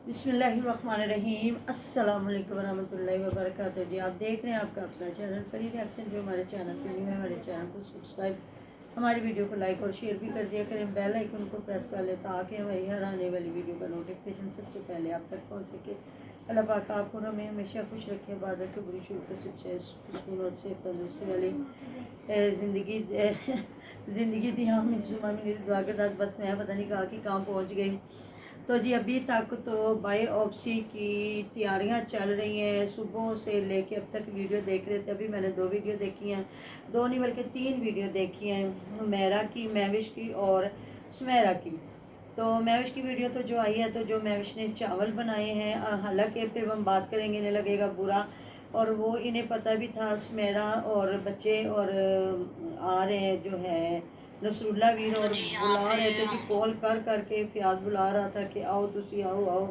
बिस्मिल्लाहिर्रहमानिर्रहीम। अस्सलाम वालेकुम रहमतुल्लाहि व बरकातहू। जी आप देख रहे हैं आपका अपना चैनल परी रिएक्शन। जो हमारे चैनल पे न्यू है हमारे चैनल को सब्सक्राइब, हमारी वीडियो को लाइक और शेयर भी कर दिया करें। बेल आइकन को प्रेस कर लें ताकि हमारी हर आने वाली वीडियो का नोटिफिकेशन सबसे पहले आप तक पहुँच सके। अल्लाह पाक आपको हमें हमेशा खुश रखे, इबादत के बुरी शुरू से सुकून और से तंदुरुस्ती वाली ज़िंदगी दी। हम दुआ के साथ बस मैं पता नहीं कहा कि कहाँ पहुँच गई। तो जी अभी तक तो बायोप्सी की तैयारियां चल रही हैं, सुबह से लेके अब तक वीडियो देख रहे थे। अभी मैंने 2 वीडियो देखी हैं, 2 नहीं बल्कि 3 वीडियो देखी हैं, हुमैरा की, महविश की और सुमेरा की। तो महविश की वीडियो तो जो आई है, तो जो महविश ने चावल बनाए हैं, हालांकि फिर हम बात करेंगे इन्हें लगेगा बुरा, और वो इन्हें पता भी था। सुमेरा और बच्चे और आ रहे हैं जो है नसरुल्ला वीर, और बुला रहे थे कि कॉल कर करके फियाज बुला रहा था कि आओ तुसी आओ आओ।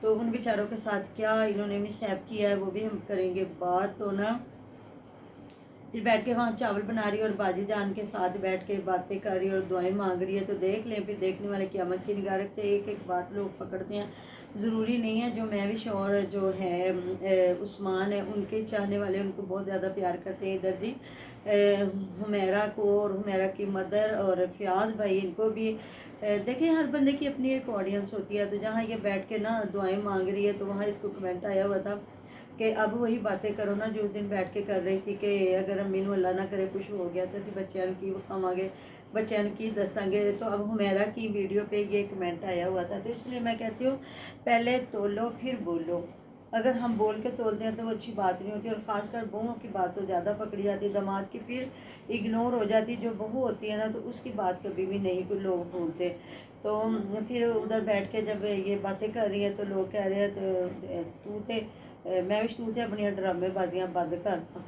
तो उन बेचारों के साथ क्या इन्होंने मिसहैप किया है वो भी हम करेंगे बात। तो ना फिर बैठ के वहाँ चावल बना रही है और बाजी जान के साथ बैठ के बातें कर रही है और दुआएं मांग रही है। तो देख लें, फिर देखने वाले क़यामत की निगाह रखते हैं, एक एक बात लोग पकड़ते हैं। ज़रूरी नहीं है जो महविश और जो है उस्मान है उनके चाहने वाले उनको बहुत ज़्यादा प्यार करते हैं। इधर जी हुमैरा को और हुमैरा की मदर और फ़ियाज़ भाई इनको भी देखें, हर बंदे की अपनी एक ऑडियंस होती है। तो जहाँ ये बैठ के ना दुआएं मांग रही है, तो वहाँ इसको कमेंट आया हुआ था कि अब वही बातें करो ना जो उस दिन बैठ के कर रही थी कि अगर अम्मी नूं अल्लाह ना करे कुछ हो गया तो असीं बच्चों की विखावांगे, बच्चों की दसांगे। तो अब हुमैरा की वीडियो पे ये कमेंट आया हुआ था। तो इसलिए मैं कहती हूँ पहले तोलो फिर बोलो। अगर हम बोल के तोलते हैं तो वो अच्छी बात नहीं होती, और ख़ासकर बहुओं की बात तो ज़्यादा पकड़ी जाती है, दामाद की फिर इग्नोर हो जाती। जो बहू होती है ना तो उसकी बात कभी भी नहीं कोई लोग भूलते। तो फिर उधर बैठ के जब ये बातें कर रही है तो लोग कह रहे हैं तो तू थे महविश तू थे अपनी ड्रामेबाजियाँ बंद करना।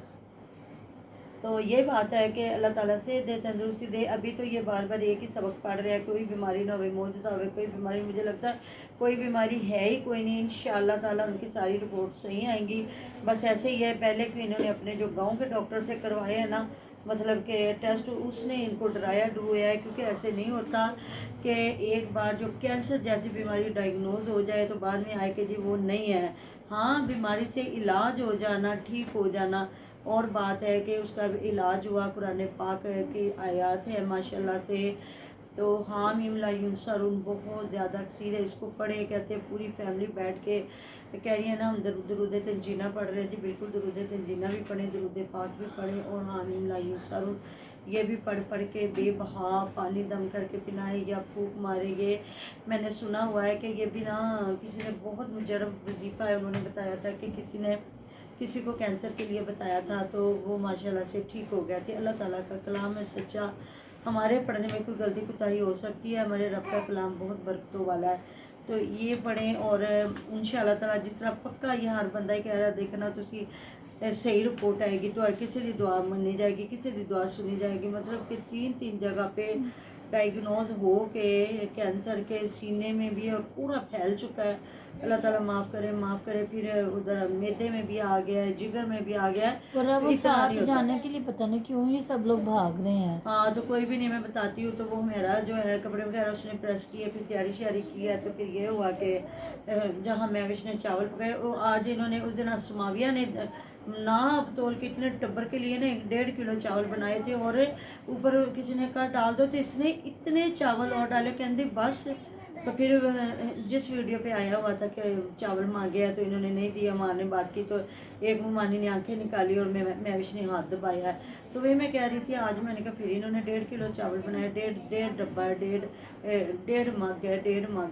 तो ये बात है कि अल्लाह ताला से दे तंदुरुस्ती दे। अभी तो ये बार बार एक ही सबक पढ़ रहे हैं, कोई बीमारी ना हो, मौत ना हो, कोई बीमारी, मुझे लगता है कोई बीमारी है ही कोई नहीं। इंशाअल्लाह ताला उनकी सारी रिपोर्ट सही आएंगी। बस ऐसे ही है, पहले भी इन्होंने अपने जो गांव के डॉक्टर से करवाए हैं ना, मतलब कि टेस्ट, उसने इनको डराया डरुया है। क्योंकि ऐसे नहीं होता कि एक बार जो कैंसर जैसी बीमारी डायग्नोज हो जाए तो बाद में आए कि जी वो नहीं है। हाँ, बीमारी से इलाज हो जाना, ठीक हो जाना और बात है कि उसका इलाज हुआ। कुरान पाक की आयत है माशाल्लाह से। तो हाँ मीम ला युनसरुन बहुत ज़्यादा अक्सीर है, इसको पढ़े कहते हैं पूरी फैमिली बैठ के कह रही है ना हम दरूद तंजीना पढ़ रहे हैं। जी बिल्कुल, दरूद तंजीना भी पढ़ें, दरूद पाक भी पढ़ें, और हाँ मीम ला युनसरुन ये भी पढ़ पढ़ के बेबहा पानी दम करके पिलाए या फूक मारे। ये मैंने सुना हुआ है कि ये भी ना किसी ने बहुत मुजरब वजीफ़ा है, उन्होंने बताया था कि किसी को कैंसर के लिए बताया था तो वो माशाल्लाह से ठीक हो गया था। अल्लाह ताला का कलाम है सच्चा। हमारे पढ़ने में कोई गलती कोताही हो सकती है, हमारे रब का कलाम बहुत बरकतों वाला है। तो ये पढ़ें और इंशाअल्लाह ताला जिस तरह पक्का ये हर बंदा ही कह रहा है, देखना तुसी सही रिपोर्ट आएगी तो हर किसी की दुआ मनी जाएगी, किसी की दुआ सुनी जाएगी। मतलब कि 3 जगह पे डायग्नोज हो के कैंसर के सीने में भी और पूरा फैल चुका है। अल्लाह ताला माफ़ करे। फिर उधर मैदे में भी आ गया है, जिगर में भी आ गया है। और तो वो इतना साथ नहीं होता। जाने के लिए पता नहीं क्यों ही सब लोग भाग रहे हैं। हाँ, तो कोई भी नहीं, मैं बताती हूँ। तो वो मेरा जो है कपड़े वगैरह उसने प्रेस किए, फिर तैयारी श्यारी की है। तो फिर ये हुआ कि जहाँ महविश ने चावल पकाए, और आज इन्होंने उस दिन असमाविया ने ना तोल के इतने टब्बर के लिए ना 1.5 किलो चावल बनाए थे, और ऊपर किसी ने कहा डाल दो, तो इसने इतने चावल और डाले कहते बस। तो फिर जिस वीडियो पे आया हुआ था कि चावल मांगे है तो इन्होंने नहीं दिया, माँ ने बात की तो एक मुमानी ने आंखें निकाली और महविश ने हाथ दबाया है। तो वही मैं कह रही थी, आज मैंने कहा फिर इन्होंने 1.5 किलो चावल बनाए, डेढ़ डब्बा है, डेढ़ मग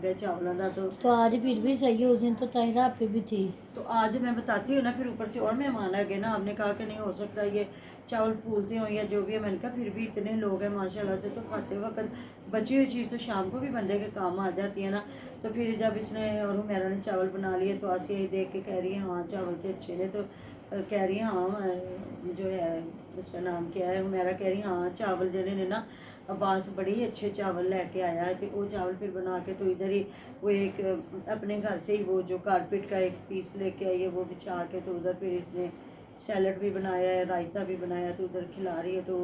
है चावलों का। तो आज फिर भी सही है, उस दिन तो ताहिरा पे भी थी। तो आज मैं बताती हूँ ना, फिर ऊपर से और मेहमान आ गए ना। आपने कहा कि नहीं हो सकता ये चावल फूलते हो या जो भी है, मैंने कहा फिर भी इतने लोग हैं माशाल्लाह से, तो खाते वक्त बची हुई चीज़ तो शाम को भी बंदे के काम आ जाती है ना। तो फिर जब इसने और हुमैरा ने चावल बना लिए तो आसिया ही देख के कह रही है हाँ चावल तो अच्छे ने। तो कह रही है हाँ जो है उसका नाम क्या है, हुमैरा कह रही हाँ चावल जड़े ने ना अब्बास बड़े ही अच्छे चावल लेके आया है। तो वो चावल फिर बना के तो इधर ही वो एक अपने घर से ही वो जो कारपेट का एक पीस लेके आई है वो बिछा के, तो उधर फिर इसने सैलड भी बनाया है, रायता भी बनाया, तो उधर खिला रही है। तो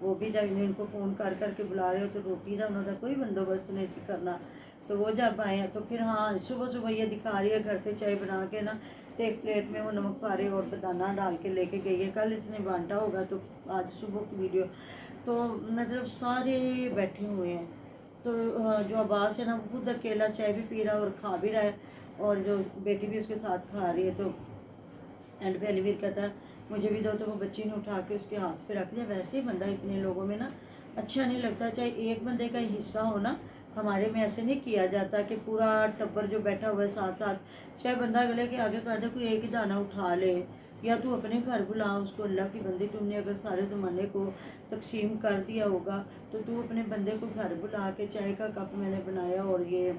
वो भी जब इनको फ़ोन कर करके बुला रहे हो तो रोटी का उन्होंने कोई बंदोबस्त नहीं सी करना। तो वो जब आए हैं तो फिर हाँ सुबह सुबह ये दिखा रही है घर से चाय बना के ना, तो एक प्लेट में वो नमक पारे और बताना डाल के लेके गई है, कल इसने बांटा होगा तो आज सुबह की वीडियो। तो मतलब सारे बैठे हुए हैं, तो जो अब्बास है ना वो खुद अकेला चाय भी पी रहा है और खा भी रहा है, और जो बेटी भी उसके साथ खा रही है। तो एंड पे अलीवीर कहता है मुझे भी दो, तो वो बच्ची ने उठा के उसके हाथ पे रख दिया। वैसे ही बंदा इतने लोगों में ना अच्छा नहीं लगता, चाहे एक बंदे का हिस्सा हो ना, हमारे में ऐसे नहीं किया जाता कि पूरा टब्बर जो बैठा हुआ है साथ साथ, चाहे बंदा गले के आगे कर दे, कोई एक ही दाना उठा ले, या तू अपने घर बुला उसको। अल्लाह की बंदी, तुमने अगर सारे ज़माने को तकसीम कर दिया होगा तो तू अपने बंदे को घर बुला के चाय का कप मैंने बनाया और ये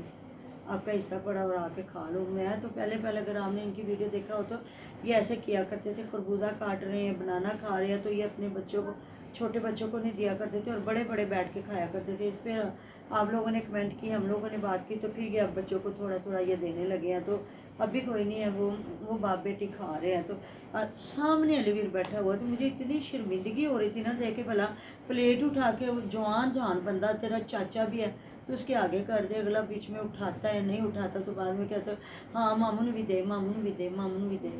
आपका हिस्सा पड़ा और आके खा लो। मैं तो पहले पहले अगर आपने इनकी वीडियो देखा हो तो ये ऐसे किया करते थे, खरबूजा काट रहे हैं, बनाना खा रहे हैं, तो ये अपने बच्चों को, छोटे बच्चों को नहीं दिया करते थे और बड़े बड़े बैठ के खाया करते थे। इस पर आप लोगों ने कमेंट की, हम लोगों ने बात की, तो फिर ये अब बच्चों को थोड़ा थोड़ा ये देने लगे हैं। तो अभी कोई नहीं है, वो बाप बेटी खा रहे हैं। तो सामने अलीवीर बैठा हुआ, तो मुझे इतनी शर्मिंदगी हो रही थी ना देख के, भला प्लेट उठा के वो जवान जहान बंदा, तेरा चाचा भी है तो उसके आगे कर दे, अगला बीच में उठाता है, नहीं उठाता तो बाद में कहता है हाँ मामू ने भी दे, मामू ने भी दे, मामू ने भी दे।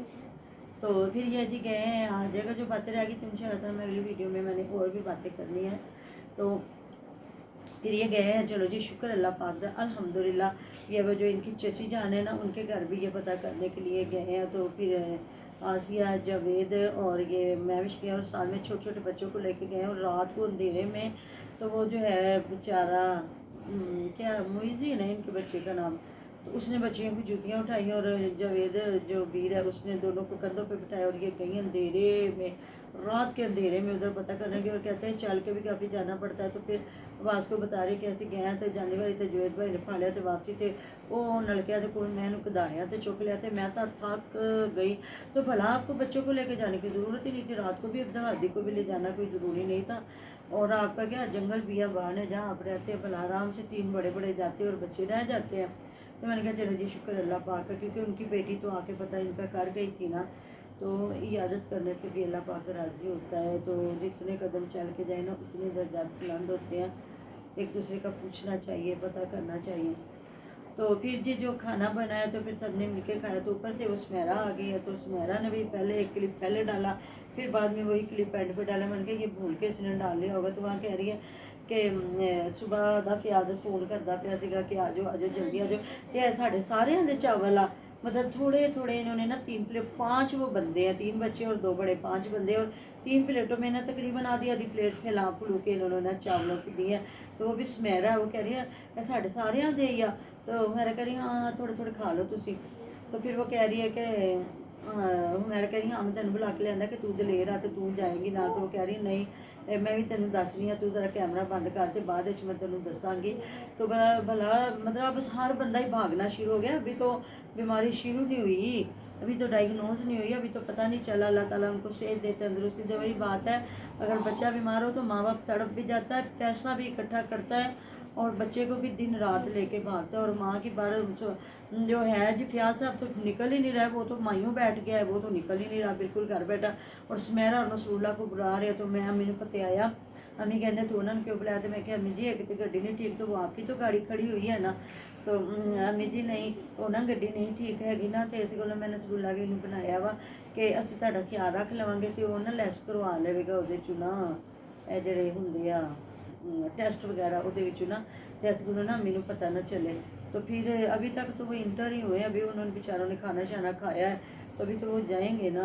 तो फिर ये जी गए हैं, आ जाएगा जो बातें रह गई तो इंशाअल्लाह मैं अगली वीडियो में मैंने और भी बातें करनी है। तो फिर ये गए हैं, चलो जी शुक्र अल्लाह पाक दा अल्हम्दुलिल्लाह। ये वो जो इनकी चची जान है ना, उनके घर भी ये पता करने के लिए गए हैं। तो फिर आसिया, जावेद और ये महविश गए और साथ में छोटे छोटे बच्चों को लेके गए और रात को अंधेरे में, तो वो जो है बेचारा क्या मुइज़ीन है इनके बच्चे का नाम, तो उसने बच्चियों की जूतियाँ उठाई और जावेद जो वीर है उसने दोनों को कंधों पे बिठाया और ये गई अंधेरे में, रात के अंधेरे में उधर पता करने के। और कहते हैं चल के भी काफ़ी जाना पड़ता है। तो फिर आवाज़ को बता रही कि ऐसे गए तो जाने वाली तो जवेद भाई ने फा लिया, तो वापसी थे वो नलकिया तो कोई मैं कदाड़िया तो चुक लिया, तो मैं तो थक गई। तो भला आपको बच्चों को लेके जाने की ज़रूरत ही नहीं थी, रात को भी अब्दुल हादी को भी ले जाना कोई ज़रूरी नहीं था। और आपका क्या जंगल बियाबान है जहाँ आप रहते हैं, भला आराम से 3 बड़े बड़े जाते हैं और बच्चे रह जाते हैं। तो मैंने कहा चलो जी शुक्र अल्लाह पाक का, क्योंकि उनकी बेटी तो आके पता इनका कर गई थी ना, तो इयादत करने से भी अल्लाह पाक राज़ी होता है। तो जितने कदम चल के जाए ना उतने दर्जात बुलंद होते हैं, एक दूसरे का पूछना चाहिए, पता करना चाहिए। तो फिर जी जो खाना बनाया तो फिर सबने मिलके खाया। तो ऊपर से वो सुमेरा आ गई है, तो सुमेरा ने भी पहले एक क्लिप पहले डाला, फिर बाद में वही क्लिप एंड पे डाला। मैंने कहा ये भूल के इसने डाल लिया होगा। तो वहाँ कह रही है कि सुबह का प्याज फोन करता पिया सीगा कि आ जाओ जल्दी आ जाओ, तो साढ़े सारे आंदे चावल आ, मतलब थोड़े थोड़े इन्होंने ना 3 प्लेट, 5 वो बंदे हैं, 3 बच्चे और 2 बड़े, 5 बंदे, और 3 प्लेटों में ना तकरीबन आधी प्लेट फैला फुलू के इन्होंने ना चावलों की दी है। तो वो भी सुमेरा है, वो कह रही है साढ़े सारे आंदे ही आ, तो मेरा कह रही हाँ थोड़े थोड़े खा लो तुसी। तो फिर वो कह रही है कि मैं कह रही हाँ मैं तेन बुला के लिया कि तू दलेर आ तो तू जाएगी ना। तो वो कह रही नहीं मैं भी तेन दस रही हाँ, तू जरा कैमरा बंद कर ते, बाद मैं तेन दसांगी। तो भला मतलब बस हर बंदा ही भागना शुरू हो गया। अभी तो बीमारी शुरू नहीं हुई, अभी तो डायग्नोज नहीं हुई, अभी तो पता नहीं चला। अल्लाह ताला उनको सेहत दे, तंदुरुस्ती दे। वही बात है, अगर बच्चा बीमार हो तो माँ बाप तड़प भी जाता है, पैसा भी इकट्ठा करता है और बच्चे को भी दिन रात लेके भागता है। और माँ की बार जो है जी फ्याज साहब तो निकल ही नहीं रहा है, वो तो मायूं बैठ गया है, वो तो निकल ही नहीं रहा, बिल्कुल घर बैठा। और सुमेरा और नसरुल्ला को बुला रहे, तो मैं अम्मी ने पते आया, अम्मी कहने तू उन्होंने क्यों बुलाया। तो मैं क्या अम्मी जी एक तो गड्डी नहीं ठीक, तो वो आपकी तो गाड़ी खड़ी हुई है ना। तो अम्मी जी नहीं उन्होंने गड्डी नहीं ठीक हैगी ना, तो इस गल मैं नसरुल्ला भी नहीं बनाया वा कि ਅਸੀਂ ਤੁਹਾਡਾ ख्याल रख लवेंगे, तो वो ना लैस करवा लेगा ਉਹਦੇ 'ਚੋਂ ना ਇਹ ਜਿਹੜੇ ਹੁੰਦੇ ਆ टेस्ट वगैरह वो ना, तो इस गलों ना ਮੈਨੂੰ पता ना चले। तो फिर अभी तक तो वो इंटर ही हुए, अभी उन्होंने बेचारों ने खाना शाना खाया है, तो अभी तो वो जाएंगे ना।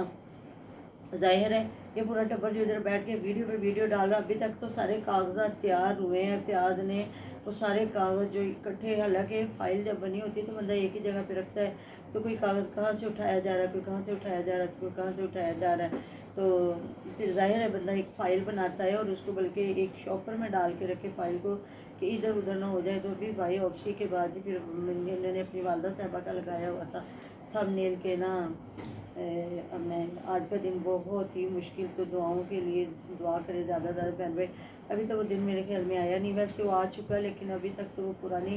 जाहिर है ये पूरा टब्बर जो इधर बैठ के वीडियो पे वीडियो डाल रहा, अभी तक तो सारे कागजात तैयार हुए हैं। प्याज ने वो सारे कागज़ जो इकट्ठे, हालांकि फ़ाइल जब बनी होती है तो बंदा एक ही जगह पे रखता है, तो कोई कागज़ कहाँ से उठाया जा रहा है, कोई कहाँ से उठाया जा रहा है, कोई कहाँ से उठाया जा रहा है। तो फिर जाहिर है बंदा एक फ़ाइल बनाता है और उसको बल्कि एक शॉपर में डाल के रखे फ़ाइल को कि इधर उधर ना हो जाए। तो फिर भाई ऑप्सी के बाद ही फिर मैंने अपनी वालदा साहबा का लगाया हुआ था थंबनेल के ना मैं आज का दिन बहुत ही मुश्किल, तो दुआओं के लिए दुआ करें ज़्यादा ज़्यादा बहन भाई। अभी तो वो दिन मेरे ख्याल में आया नहीं, वैसे वो आ चुका है लेकिन अभी तक तो वो पुरानी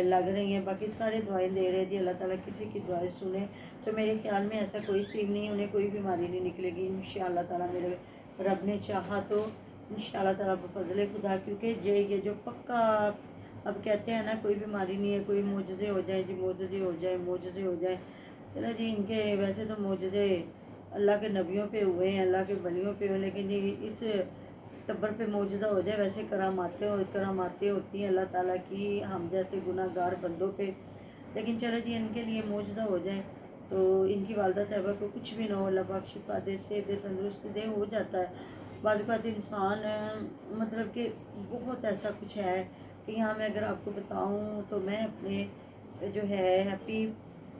लग रही हैं। बाकी सारे दुआएं दे रहे थे, अल्लाह ताला किसी की दुआएं सुने। तो मेरे ख्याल में ऐसा कोई सीन नहीं, उन्हें कोई बीमारी नहीं निकलेगी इंशाअल्लाह ताला, मेरे रब ने चाहा तो इंशाअल्लाह ताला बफज़ले खुदा। क्योंकि ये जो पक्का अब कहते हैं ना कोई बीमारी नहीं है, कोई मुझसे हो जाए जी, मुझसे हो जाए, मुझसे हो जाए। चलो जी, इनके वैसे तो मुझसे अल्लाह के नबियों पे हुए हैं, अल्लाह के वलियों पे हुए, लेकिन ये इस टब्बर पे मौजूदा हो जाए, वैसे करामातें होती हैं अल्लाह ताला की हम जैसे गुनाहगार बंदों पे। लेकिन चलो जी, इनके लिए मौजूदा हो जाए तो इनकी वालदा साहबा को कुछ भी ना हो, अल्लाह पाक शिफा दे, सेहत दे, तंदुरुस्ती दे, हो जाता है। बाद बात इंसान मतलब कि बहुत ऐसा कुछ है कि यहाँ मैं अगर आपको बताऊँ तो मैं अपने जो है हैप्पी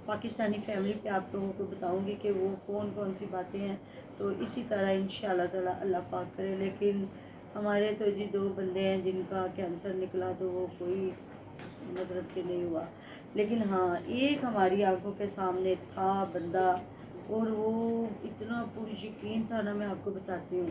पाकिस्तानी फैमिली पे आप लोगों को बताऊंगी कि वो कौन कौन सी बातें हैं। तो इसी तरह इंशाअल्लाह ताला अल्लाह पाक करे। लेकिन हमारे तो जी 2 बंदे हैं जिनका कैंसर निकला, तो वो कोई मतलब कि नहीं हुआ। लेकिन हाँ, एक हमारी आंखों के सामने था बंदा, और वो इतना पुरयकीन था ना, मैं आपको बताती हूँ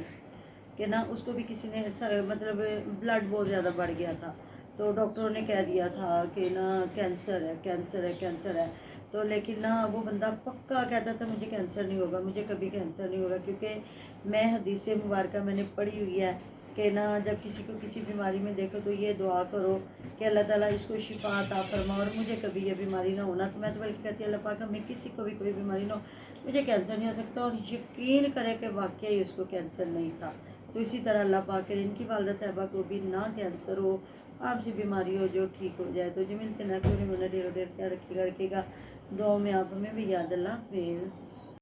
कि ना उसको भी किसी ने मतलब ब्लड बहुत ज़्यादा बढ़ गया था, तो डॉक्टरों ने कह दिया था कि ना कैंसर है, कैंसर है, कैंसर है। तो लेकिन ना वो बंदा पक्का कहता था मुझे कैंसर नहीं होगा, मुझे कभी कैंसर नहीं होगा, क्योंकि मैं हदीस मुबारक मैंने पढ़ी हुई है कि ना जब किसी को किसी बीमारी में देखो तो ये दुआ करो कि अल्लाह ताला इसको शिफा अता फरमा और मुझे कभी ये बीमारी ना होना। तो मैं तो बल्कि कहती अल्लाह पाक हमें किसी को भी कोई बीमारी ना हो, मुझे कैंसर नहीं हो सकता। और यकीन करे कि वाकई उसको कैंसर नहीं था। तो इसी तरह अल्लाह पाक करे इनकी वालदा साहबा को भी ना कैंसर हो, आपसी बीमारी हो जो ठीक हो जाए। तो जो मिलते ना कोई ढेरों ढेर क्या रखिएगा, दुआओं में आप हमें भी याद। अल्लाह हाफिज़।